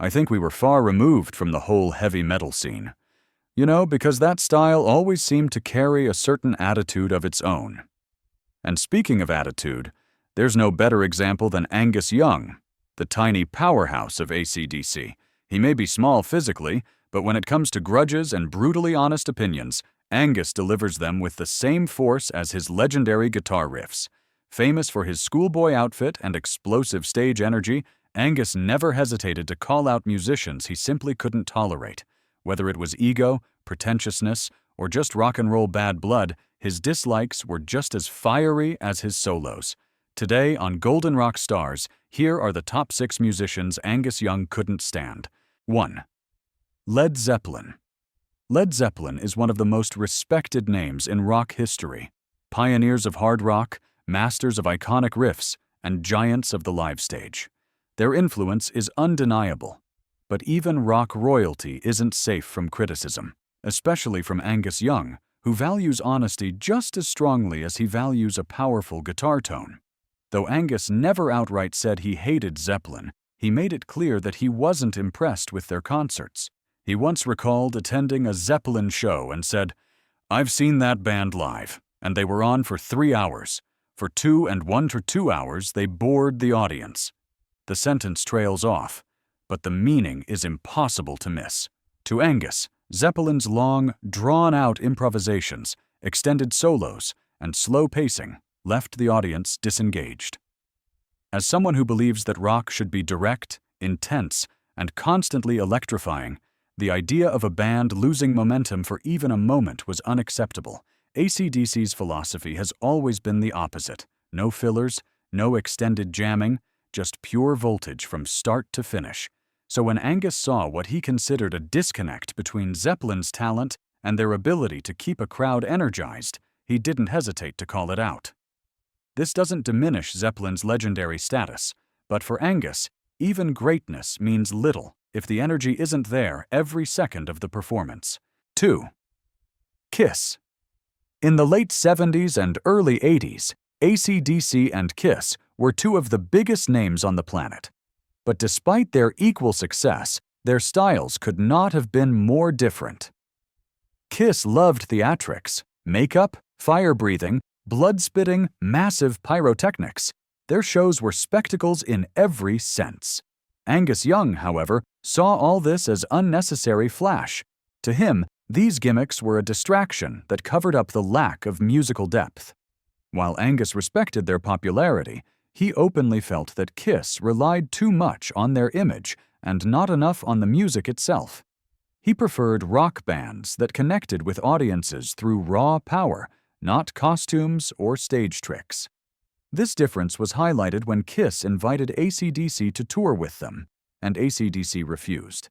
I think we were far removed from the whole heavy metal scene. Because that style always seemed to carry a certain attitude of its own. And speaking of attitude, there's no better example than Angus Young, the tiny powerhouse of AC/DC. He may be small physically, but when it comes to grudges and brutally honest opinions, Angus delivers them with the same force as his legendary guitar riffs. Famous for his schoolboy outfit and explosive stage energy, Angus never hesitated to call out musicians he simply couldn't tolerate. Whether it was ego, pretentiousness, or just rock and roll bad blood, his dislikes were just as fiery as his solos. Today on Golden Rock Stars, here are the top 6 musicians Angus Young couldn't stand. 1. Led Zeppelin. Led Zeppelin is one of the most respected names in rock history. Pioneers of hard rock, masters of iconic riffs, and giants of the live stage. Their influence is undeniable. But even rock royalty isn't safe from criticism, especially from Angus Young, who values honesty just as strongly as he values a powerful guitar tone. Though Angus never outright said he hated Zeppelin, he made it clear that he wasn't impressed with their concerts. He once recalled attending a Zeppelin show and said, "I've seen that band live, and they were on for 3 hours. For 2 and 1 to 2 hours, they bored the audience." The sentence trails off, but the meaning is impossible to miss. To Angus, Zeppelin's long, drawn-out improvisations, extended solos, and slow pacing left the audience disengaged. As someone who believes that rock should be direct, intense, and constantly electrifying, the idea of a band losing momentum for even a moment was unacceptable. AC/DC's philosophy has always been the opposite. No fillers, no extended jamming, just pure voltage from start to finish. So when Angus saw what he considered a disconnect between Zeppelin's talent and their ability to keep a crowd energized, he didn't hesitate to call it out. This doesn't diminish Zeppelin's legendary status, but for Angus, even greatness means little if the energy isn't there every second of the performance. 2. Kiss. In the late 70s and early 80s, AC/DC and Kiss were 2 of the biggest names on the planet. But despite their equal success, their styles could not have been more different. Kiss loved theatrics, makeup, fire-breathing, blood-spitting, massive pyrotechnics. Their shows were spectacles in every sense. Angus Young, however, saw all this as unnecessary flash. To him, these gimmicks were a distraction that covered up the lack of musical depth. While Angus respected their popularity, he openly felt that Kiss relied too much on their image and not enough on the music itself. He preferred rock bands that connected with audiences through raw power, not costumes or stage tricks. This difference was highlighted when Kiss invited AC/DC to tour with them, and AC/DC refused.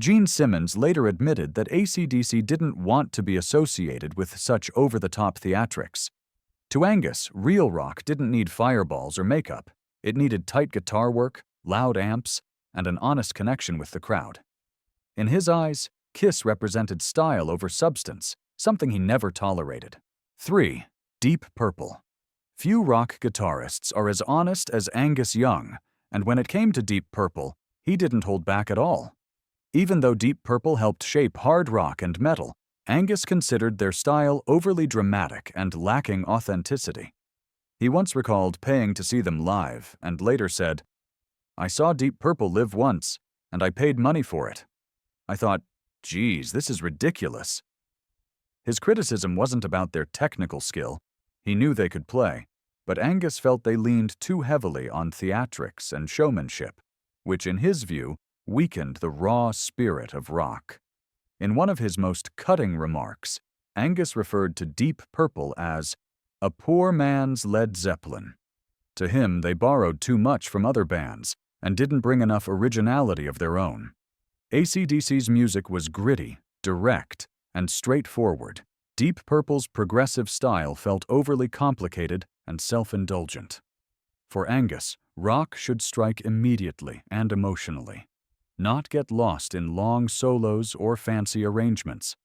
Gene Simmons later admitted that AC/DC didn't want to be associated with such over-the-top theatrics. To Angus, real rock didn't need fireballs or makeup. It needed tight guitar work, loud amps, and an honest connection with the crowd. In his eyes, Kiss represented style over substance, something he never tolerated. 3. Deep Purple. Few rock guitarists are as honest as Angus Young, and when it came to Deep Purple, he didn't hold back at all. Even though Deep Purple helped shape hard rock and metal, Angus considered their style overly dramatic and lacking authenticity. He once recalled paying to see them live and later said, "I saw Deep Purple live once, and I paid money for it. I thought, geez, this is ridiculous." His criticism wasn't about their technical skill. He knew they could play, but Angus felt they leaned too heavily on theatrics and showmanship, which in his view weakened the raw spirit of rock. In one of his most cutting remarks, Angus referred to Deep Purple as a poor man's Led Zeppelin. To him, they borrowed too much from other bands and didn't bring enough originality of their own. AC/DC's music was gritty, direct, and straightforward. Deep Purple's progressive style felt overly complicated and self-indulgent. For Angus, rock should strike immediately and emotionally, not get lost in long solos or fancy arrangements.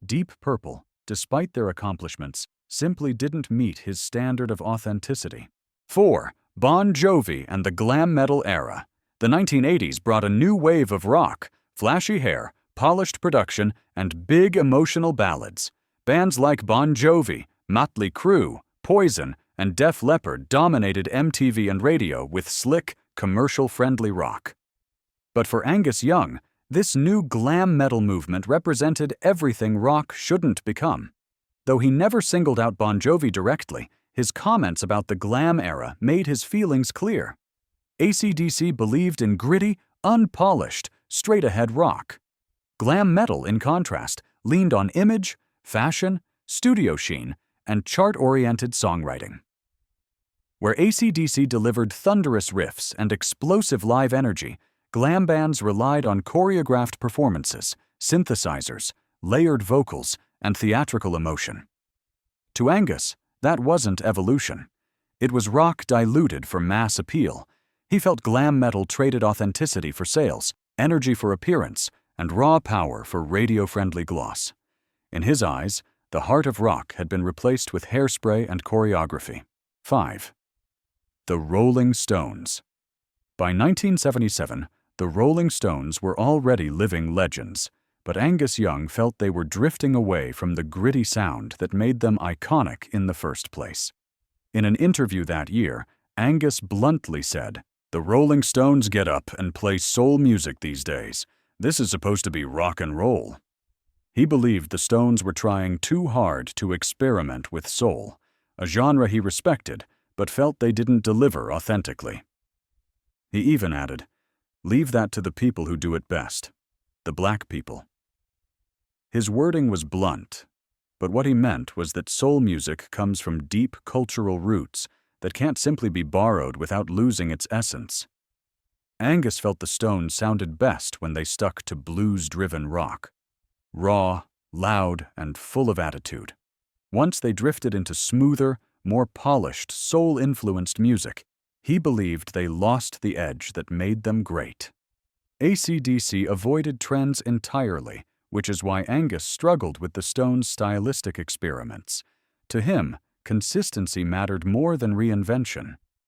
Deep Purple, despite their accomplishments, simply didn't meet his standard of authenticity. 4. Bon Jovi and the glam metal era. The 1980s brought a new wave of rock, flashy hair, polished production, and big emotional ballads. Bands like Bon Jovi, Motley Crue, Poison, and Def Leppard dominated MTV and radio with slick, commercial-friendly rock. But for Angus Young, this new glam metal movement represented everything rock shouldn't become. Though he never singled out Bon Jovi directly, his comments about the glam era made his feelings clear. AC/DC believed in gritty, unpolished, straight-ahead rock. Glam metal, in contrast, leaned on image, fashion, studio sheen, and chart-oriented songwriting. Where AC/DC delivered thunderous riffs and explosive live energy, glam bands relied on choreographed performances, synthesizers, layered vocals, and theatrical emotion. To Angus, that wasn't evolution. It was rock diluted for mass appeal. He felt glam metal traded authenticity for sales, energy for appearance, and raw power for radio-friendly gloss. In his eyes, the heart of rock had been replaced with hairspray and choreography. 5. The Rolling Stones. By 1977, the Rolling Stones were already living legends, but Angus Young felt they were drifting away from the gritty sound that made them iconic in the first place. In an interview that year, Angus bluntly said, "The Rolling Stones get up and play soul music these days. This is supposed to be rock and roll." He believed the Stones were trying too hard to experiment with soul, a genre he respected, but felt they didn't deliver authentically. He even added, "Leave that to the people who do it best, the black people." His wording was blunt, but what he meant was that soul music comes from deep cultural roots that can't simply be borrowed without losing its essence. Angus felt the Stones sounded best when they stuck to blues-driven rock. Raw, loud, and full of attitude. Once they drifted into smoother, more polished, soul-influenced music, he believed they lost the edge that made them great. AC/DC avoided trends entirely, which is why Angus struggled with the Stones' stylistic experiments. To him, consistency mattered more than reinvention.